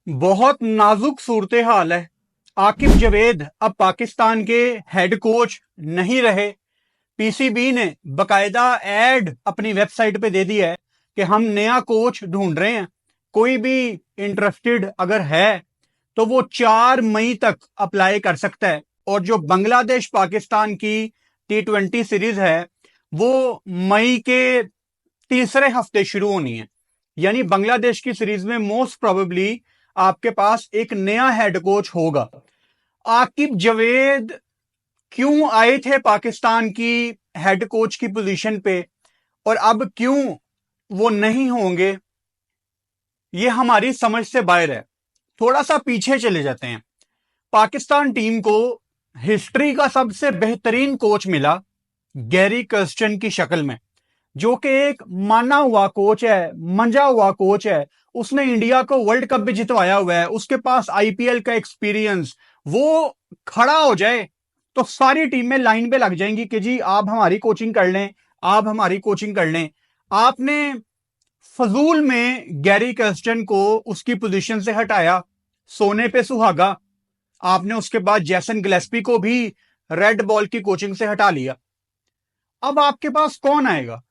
बहुत नाजुक सूरत हाल है। आकिब जवेद अब पाकिस्तान के हेड कोच नहीं रहे। पीसीबी ने बकायदा एड अपनी वेबसाइट पे दे दिया है कि हम नया कोच ढूंढ रहे हैं। कोई भी इंटरेस्टेड अगर है तो वो 4 मई तक अप्लाई कर सकता है। और जो बांग्लादेश पाकिस्तान की T20 सीरीज है वो मई के तीसरे हफ्ते शुरू होनी है। यानी बांग्लादेश की सीरीज में मोस्ट प्रोबेबली आपके पास एक नया हेड कोच होगा। आकिब जवेद क्यों आए थे पाकिस्तान की हेड कोच की पोजीशन पे और अब क्यों वो नहीं होंगे, ये हमारी समझ से बाहर है। थोड़ा सा पीछे चले जाते हैं। पाकिस्तान टीम को हिस्ट्री का सबसे बेहतरीन कोच मिला गैरी कर्स्टन की शक्ल में, जो कि एक माना हुआ कोच है, मंजा हुआ कोच है। उसने इंडिया को वर्ल्ड कप भी जितवाया हुआ है, उसके पास आईपीएल का एक्सपीरियंस। वो खड़ा हो जाए तो सारी टीमें लाइन पे लग जाएंगी कि जी आप हमारी कोचिंग कर लें, आप हमारी कोचिंग कर लें। आपने फजूल में गैरी कर्स्टन को उसकी पोजीशन से हटाया, सोने पे सुहागा। आपने उसके बाद जैसन गिलेस्पी को भी रेड बॉल की कोचिंग से हटा लिया। अब आपके पास कौन आएगा?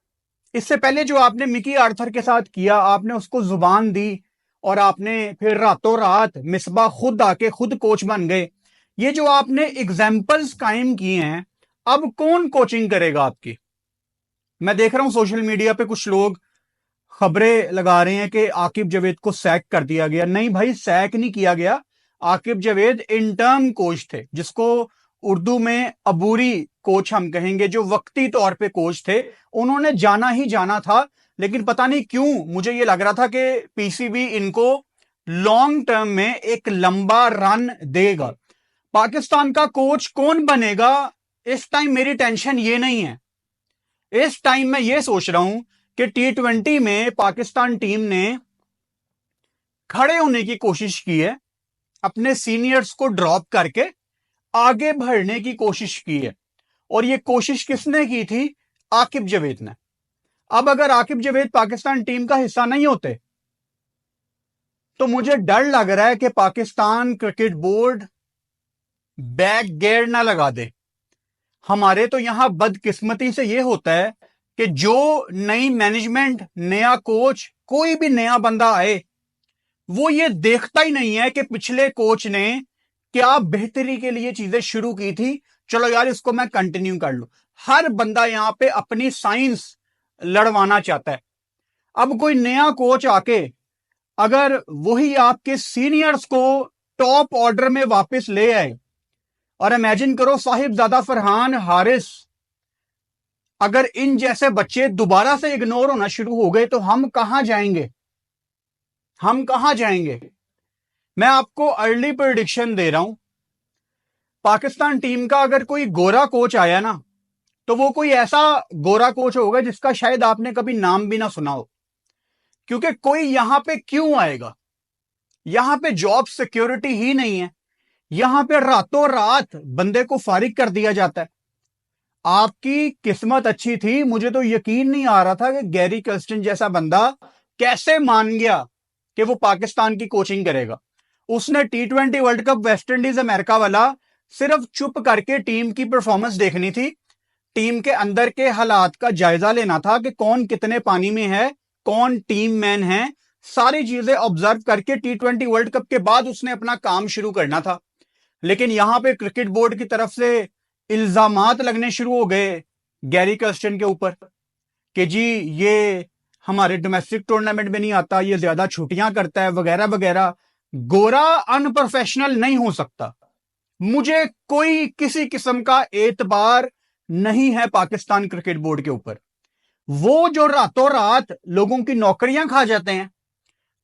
इससे पहले जो आपने मिकी आर्थर के साथ किया, आपने उसको जुबान दी और आपने फिर रातों रात मिसबा खुद आके खुद कोच बन गए। ये जो आपने एग्जाम्पल्स कायम किए हैं, अब कौन कोचिंग करेगा आपकी? मैं देख रहा हूं सोशल मीडिया पे कुछ लोग खबरें लगा रहे हैं कि आकिब जवेद को सैक कर दिया गया। नहीं भाई, सैक नहीं किया गया। आकिब जवेद इंटर्न कोच थे, जिसको उर्दू में अबूरी कोच हम कहेंगे, जो वक्ती तौर पे कोच थे। उन्होंने जाना ही जाना था, लेकिन पता नहीं क्यों मुझे ये लग रहा था कि पीसीबी इनको लॉन्ग टर्म में एक लंबा रन देगा। पाकिस्तान का कोच कौन बनेगा, इस टाइम मेरी टेंशन ये नहीं है। इस टाइम मैं ये सोच रहा हूं कि T20 में पाकिस्तान टीम ने खड़े होने की कोशिश की है, अपने सीनियर्स को ड्रॉप करके आगे बढ़ने की कोशिश की है। और ये कोशिश किसने की थी? आकिब जवेद ने। अब अगर आकिब जवेद पाकिस्तान टीम का हिस्सा नहीं होते तो मुझे डर लग रहा है कि Pakistan cricket board back gear ना लगा दे। हमारे तो यहां बदकिस्मती से यह होता है कि जो नई मैनेजमेंट, नया कोच, कोई भी नया बंदा आए, वो ये देखता ही नहीं है कि पिछले कोच ने क्या बेहतरी के लिए चीजें शुरू की थी, चलो यार इसको मैं कंटिन्यू कर लूं। हर बंदा यहां पे अपनी साइंस लड़वाना चाहता है। अब कोई नया कोच आके अगर वही आपके सीनियर्स को टॉप ऑर्डर में वापस ले आए, और इमेजिन करो साहिबजादा फरहान, हारिस, अगर इन जैसे बच्चे दोबारा से इग्नोर होना शुरू हो गए तो हम कहां जाएंगे? हम कहां जाएंगे? मैं आपको अर्ली प्रेडिक्शन दे रहा हूं। पाकिस्तान टीम का अगर कोई गोरा कोच आया ना, तो वो कोई ऐसा गोरा कोच होगा जिसका शायद आपने कभी नाम भी ना सुना हो। क्योंकि कोई यहां पे क्यों आएगा? यहां पे जॉब सिक्योरिटी ही नहीं है। यहां पे रातों रात बंदे को फारिग कर दिया जाता है। आपकी किस्मत अच्छी थी, मुझे तो यकीन नहीं आ रहा था कि गैरी कर्स्टन जैसा बंदा कैसे मान गया कि वो पाकिस्तान की कोचिंग करेगा। उसने T20 world cup West Indies America वाला सिर्फ चुप करके टीम की परफॉर्मेंस देखनी थी, टीम के अंदर के हालात का जायजा लेना था कि कौन कितने पानी में है, कौन टीम मैन है। सारी चीजें ऑब्जर्व करके T20 वर्ल्ड कप के बाद उसने अपना काम शुरू करना था। लेकिन यहां पे क्रिकेट बोर्ड की तरफ से इल्जामात लगने शुरू हो गए गैरी कर्स्टन के ऊपर कि जी ये हमारे डोमेस्टिक टूर्नामेंट में नहीं आता, ये ज्यादा छुट्टियां करता है, वगैरह वगैरह। गोरा अनप्रोफेशनल नहीं हो सकता। मुझे कोई किसी किस्म का एतबार नहीं है पाकिस्तान क्रिकेट बोर्ड के ऊपर। वो जो रातों रात लोगों की नौकरियां खा जाते हैं,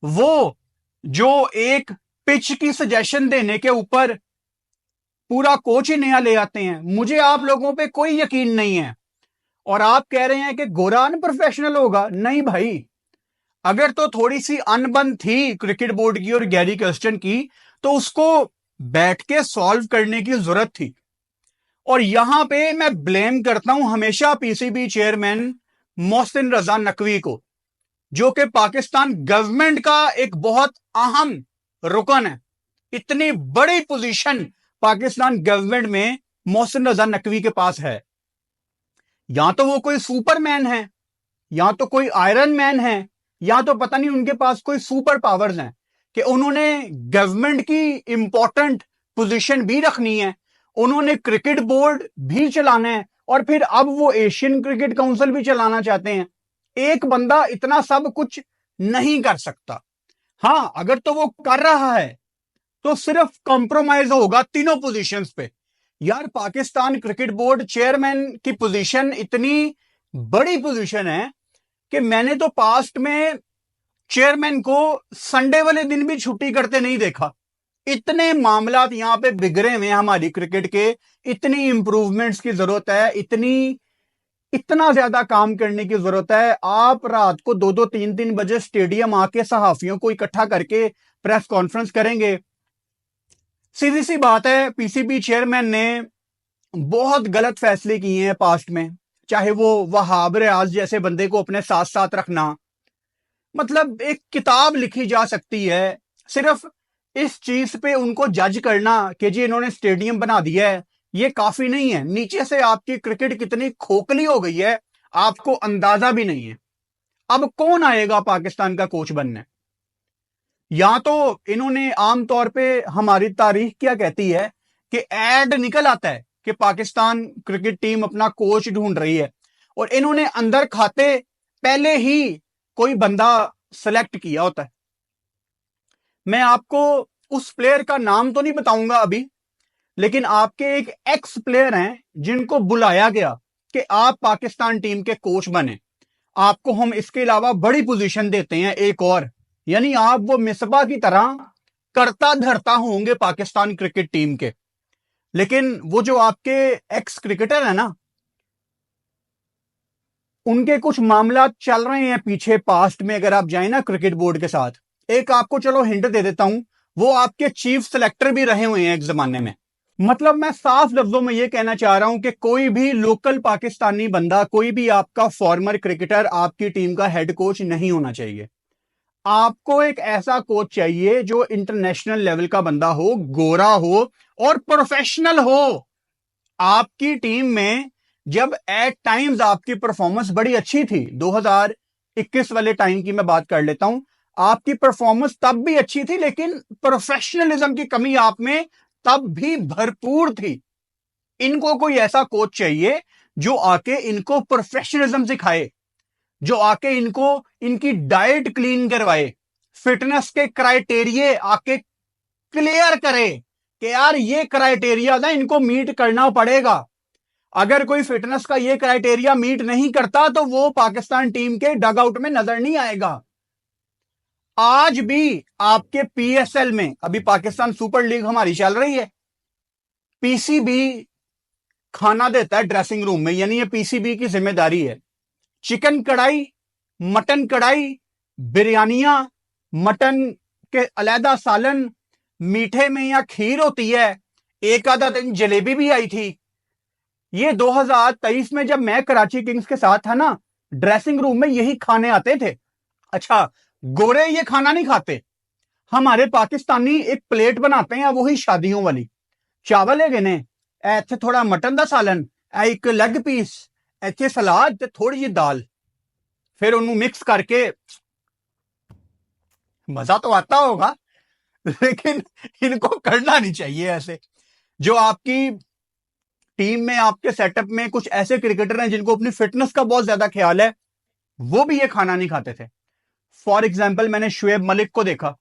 वो जो एक पिच की सजेशन देने के ऊपर पूरा कोच ही नया ले आते हैं, मुझे आप लोगों पे कोई यकीन नहीं है। और आप कह रहे हैं कि गोरा अनप्रोफेशनल होगा? नहीं भाई, अगर तो थोड़ी सी अनबन थी क्रिकेट बोर्ड की और गैरी कर्स्टन की, तो उसको बैठ के सॉल्व करने की जरूरत थी। और यहां पे मैं ब्लेम करता हूं हमेशा पीसीबी चेयरमैन मोहसिन रजा नकवी को, जो कि पाकिस्तान गवर्नमेंट का एक बहुत अहम रुकन है। इतनी बड़ी पोजीशन पाकिस्तान गवर्नमेंट में मोहसिन रजा नकवी के पास है। या तो वो कोई सुपरमैन है, या तो कोई आयरन मैन है, या तो पता नहीं उनके पास कोई सुपर पावर्स हैं कि उन्होंने गवर्नमेंट की इंपॉर्टेंट पोजीशन भी रखनी है, उन्होंने क्रिकेट बोर्ड भी चलाना है, और फिर अब वो एशियन क्रिकेट काउंसिल भी चलाना चाहते हैं। एक बंदा इतना सब कुछ नहीं कर सकता। हाँ, अगर तो वो कर रहा है तो सिर्फ कॉम्प्रोमाइज होगा तीनों पोजीशंस पे। यार, पाकिस्तान क्रिकेट बोर्ड चेयरमैन की पोजीशन इतनी बड़ी पोजीशन है कि मैंने तो पास्ट में चेयरमैन को संडे वाले दिन भी छुट्टी करते नहीं देखा। इतने मामलात यहां पे बिगड़े हुए हैं हमारी क्रिकेट के, इतनी इंप्रूवमेंट्स की जरूरत है, इतना ज्यादा काम करने की जरूरत है। आप रात को 2-2, 3-3 बजे स्टेडियम आके सहाफियों को इकट्ठा करके प्रेस कॉन्फ्रेंस करेंगे। सीधी सी बात है, पीसीबी चेयरमैन ने बहुत गलत फैसले किए हैं पास्ट में, चाहे वो वहाब रियाज जैसे बंदे को अपने साथ साथ रखना। मतलब एक किताब लिखी जा सकती है सिर्फ इस चीज पे उनको जज करना कि जी इन्होंने स्टेडियम बना दिया है, ये काफी नहीं है। नीचे से आपकी क्रिकेट कितनी खोखली हो गई है, आपको अंदाजा भी नहीं है। अब कौन आएगा पाकिस्तान का कोच बनने? या तो इन्होंने आमतौर पे, हमारी तारीख क्या कहती है कि एड निकल आता है कि पाकिस्तान क्रिकेट टीम अपना कोच ढूंढ रही है, और इन्होंने अंदर खाते पहले ही कोई बंदा सेलेक्ट किया होता है। मैं आपको उस प्लेयर का नाम तो नहीं बताऊंगा अभी, लेकिन आपके एक एक्स प्लेयर हैं जिनको बुलाया गया कि आप पाकिस्तान टीम के कोच बने, आपको हम इसके अलावा बड़ी पोजीशन देते हैं एक और, यानी आप वो मिसबा की तरह करता धरता होंगे पाकिस्तान क्रिकेट टीम के। लेकिन वो जो आपके एक्स क्रिकेटर है ना, उनके कुछ मामला चल रहे हैं पीछे पास्ट में। अगर आप जाए ना क्रिकेट बोर्ड के साथ, एक आपको चलो हिंट दे देता हूं, वो आपके चीफ सेलेक्टर भी रहे हुए हैं एक जमाने में। मतलब मैं साफ लफ्जों में ये कहना चाह रहा हूं कि कोई भी लोकल पाकिस्तानी बंदा, कोई भी आपका फॉर्मर क्रिकेटर आपकी टीम का हेड कोच नहीं होना चाहिए। आपको एक ऐसा कोच चाहिए जो इंटरनेशनल लेवल का बंदा हो, गोरा हो और प्रोफेशनल हो। आपकी टीम में जब एट टाइम्स आपकी परफॉर्मेंस बड़ी अच्छी थी, 2021 वाले टाइम की मैं बात कर लेता हूं, आपकी परफॉर्मेंस तब भी अच्छी थी, लेकिन प्रोफेशनलिज्म की कमी आप में तब भी भरपूर थी। इनको कोई ऐसा कोच चाहिए जो आके इनको प्रोफेशनलिज्म सिखाए, जो आके इनको इनकी डाइट क्लीन करवाए, फिटनेस के क्राइटेरिया आके क्लियर करे कि यार ये क्राइटेरिया ना इनको मीट करना पड़ेगा। अगर कोई फिटनेस का ये क्राइटेरिया मीट नहीं करता तो वो पाकिस्तान टीम के डग आउट में नजर नहीं आएगा। आज भी आपके पीएसएल में, अभी पाकिस्तान सुपर लीग हमारी चल रही है, पीसीबी खाना देता है ड्रेसिंग रूम में, यानी ये पीसीबी की जिम्मेदारी है। चिकन कढ़ाई, मटन कढ़ाई, बिरयानियां, मटन के अलहदा सालन, मीठे में या खीर होती है, एक आधा दिन जलेबी भी आई थी। ये 2023 में जब मैं कराची किंग्स के साथ था ना, ड्रेसिंग रूम में यही खाने आते थे। अच्छा, गोरे ये खाना नहीं खाते। हमारे पाकिस्तानी एक प्लेट बनाते हैं, वही शादियों वाली, चावल है गने, ऐसे थोड़ा मटन दा सालन, एक लेग पीस, ऐसे सलाद ते थोड़ी जी दाल, फिर उन्हें मिक्स करके, मजा तो आता होगा लेकिन इनको करना नहीं चाहिए ऐसे। जो आपकी टीम में, आपके सेटअप में कुछ ऐसे क्रिकेटर हैं जिनको अपनी फिटनेस का बहुत ज्यादा ख्याल है, वो भी ये खाना नहीं खाते थे। फॉर एग्जाम्पल, मैंने शुएब मलिक को देखा,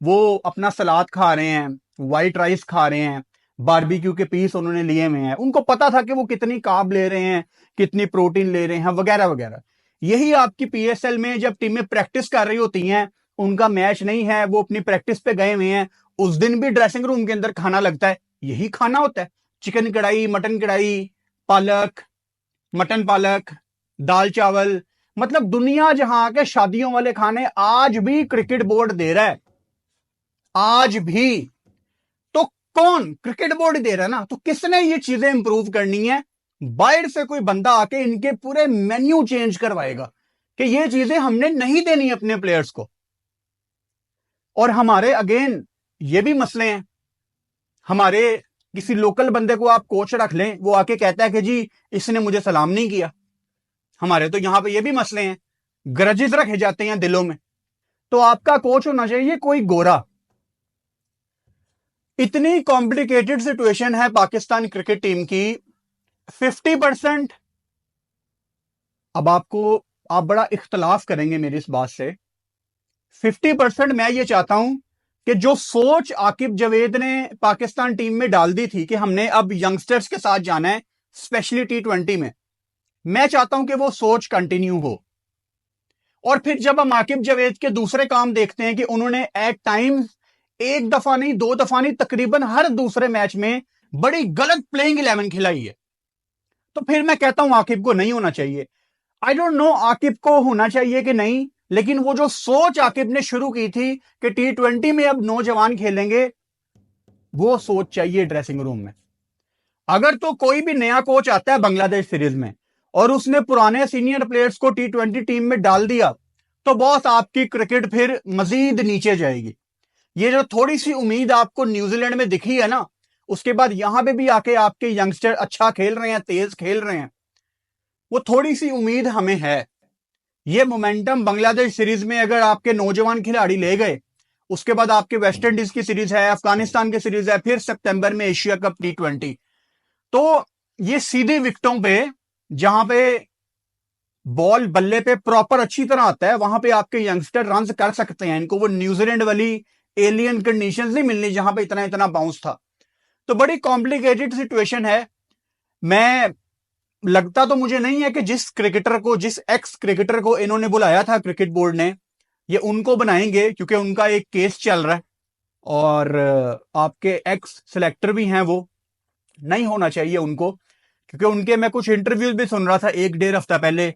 वो अपना सलाद खा रहे हैं, व्हाइट राइस खा रहे हैं, बारबेक्यू के पीस उन्होंने लिए हुए हैं, उनको पता था कि वो कितनी कार्ब ले रहे हैं, कितनी प्रोटीन ले रहे हैं, वगैरह वगैरह। यही आपकी पीएसएल में जब टीमें प्रैक्टिस कर रही होती हैं, उनका मैच नहीं है, वो अपनी प्रैक्टिस पे गए हुए हैं, उस दिन भी ड्रेसिंग रूम के अंदर खाना लगता है, यही खाना होता है, चिकन कढ़ाई, मटन कढ़ाई, पालक, मटन पालक, दाल चावल। मतलब दुनिया जहां के शादियों वाले खाने आज भी क्रिकेट बोर्ड दे रहा है, आज भी। तो कौन? क्रिकेट बोर्ड दे रहा है ना, तो किसने ये चीजें इंप्रूव करनी है? बाहर से कोई बंदा आके इनके पूरे मेन्यू चेंज करवाएगा कि ये चीजें हमने नहीं देनी अपने प्लेयर्स को। और हमारे अगेन ये भी मसले हैं। हमारे किसी लोकल बंदे को आप कोच रख लें, वो आके कहता है कि जी इसने मुझे सलाम नहीं किया। हमारे तो यहां पे ये भी मसले हैं, ग्रजेस रखे जाते हैं दिलों में। तो आपका कोच होना चाहिए कोई गोरा। इतनी कॉम्प्लिकेटेड सिचुएशन है पाकिस्तान क्रिकेट टीम की। 50%, अब आप बड़ा इख्तलाफ करेंगे मेरी इस बात से, 50% मैं ये चाहता हूं कि जो सोच आकिब जावेद ने पाकिस्तान टीम में डाल दी थी कि हमने अब यंगस्टर्स के साथ जाना है स्पेशली T20 में, मैं चाहता हूं कि वो सोच कंटिन्यू हो। और फिर जब हम आकिब जावेद के दूसरे काम देखते हैं कि उन्होंने एट टाइम्स, एक दफा नहीं, दो दफा नहीं, तकरीबन हर दूसरे मैच में बड़ी गलत प्लेइंग 11 खिलाई है, तो फिर मैं कहता हूं आकिब को नहीं होना चाहिए। आई डोंट नो आकिब को होना चाहिए कि नहीं, लेकिन वो जो सोच आकिब ने शुरू की थी कि T20 में अब नौजवान खेलेंगे, वो सोच चाहिए ड्रेसिंग रूम में। अगर तो कोई भी नया कोच आता है बांग्लादेश सीरीज में और उसने पुराने सीनियर प्लेयर्स को T20 टीम में डाल दिया, तो बॉस आपकी क्रिकेट फिर मजीद नीचे जाएगी। ये जो थोड़ी सी उम्मीद आपको न्यूजीलैंड में दिखी है ना, उसके बाद यहां पे भी आके आपके यंगस्टर अच्छा खेल रहे हैं, तेज खेल रहे हैं, वो थोड़ी सी उम्मीद हमें है। ये मोमेंटम बांग्लादेश सीरीज में अगर आपके नौजवान खिलाड़ी ले गए, उसके बाद आपके वेस्ट इंडीज की सीरीज है, अफगानिस्तान की सीरीज है, फिर सितंबर में एशिया कप T20, तो ये सीधी विकेटों पे, जहां पे बॉल बल्ले पे प्रॉपर अच्छी तरह आता है, वहां पे आपके यंगस्टर रन कर सकते हैं। इनको वो न्यूजीलैंड वाली एलियन कंडीशंस नहीं मिलनी जहां पे इतना इतना बाउंस था। तो बड़ी कॉम्प्लिकेटेड सिचुएशन है। मैं लगता तो मुझे नहीं है कि जिस क्रिकेटर को, जिस एक्स क्रिकेटर को इन्होंने बुलाया था क्रिकेट बोर्ड ने, ये उनको बनाएंगे, क्योंकि उनका एक केस चल रहा है और आपके एक्स सिलेक्टर भी हैं, वो नहीं होना चाहिए उनको, क्योंकि उनके मैं कुछ इंटरव्यूज भी सुन रहा था एक डेढ़ हफ्ता पहले,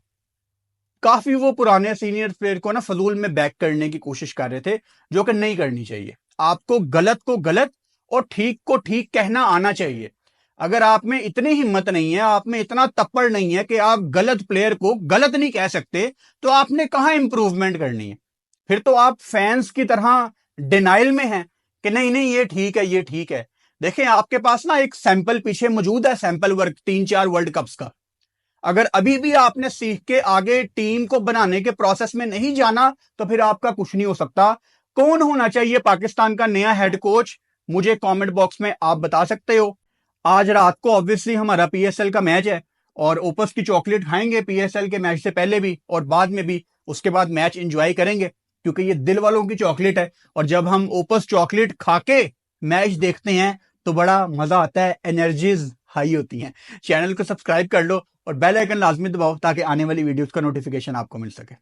काफी वो पुराने सीनियर प्लेयर को ना फजूल में बैक करने की कोशिश कर रहे थे, जो कि नहीं करनी चाहिए। आपको गलत को गलत और ठीक को ठीक कहना आना चाहिए। अगर आप में इतनी हिम्मत नहीं है, आप में इतना तप्पड़ नहीं है कि आप गलत प्लेयर को गलत नहीं कह सकते, तो आपने कहां इंप्रूवमेंट करनी है? फिर तो आप फैंस की तरह डिनाइल में हैं कि नहीं नहीं ये ठीक है, ये ठीक है। देखें, आपके पास ना एक सैंपल पीछे मौजूद है, सैंपल वर्क 3-4 वर्ल्ड कप्स का। अगर अभी भी आपने सीख के आगे टीम को बनाने के प्रोसेस में नहीं जाना, तो फिर आपका कुछ नहीं हो सकता। कौन होना चाहिए पाकिस्तान का नया हेड कोच, मुझे कमेंट बॉक्स में आप बता सकते हो। आज रात को ऑब्वियसली हमारा PSL का मैच है और ओपस की चॉकलेट खाएंगे PSL के मैच से पहले भी और बाद में भी। उसके बाद मैच एंजॉय करेंगे, क्योंकि ये दिल वालों की चॉकलेट है। और जब हम ओपस चॉकलेट खा के मैच देखते हैं तो बड़ा मजा आता है, एनर्जीज हाई होती हैं। चैनल को सब्सक्राइब कर लो और बेल आइकन लाजमी दबाओ ताकि आने वाली वीडियोस का नोटिफिकेशन आपको मिल सके।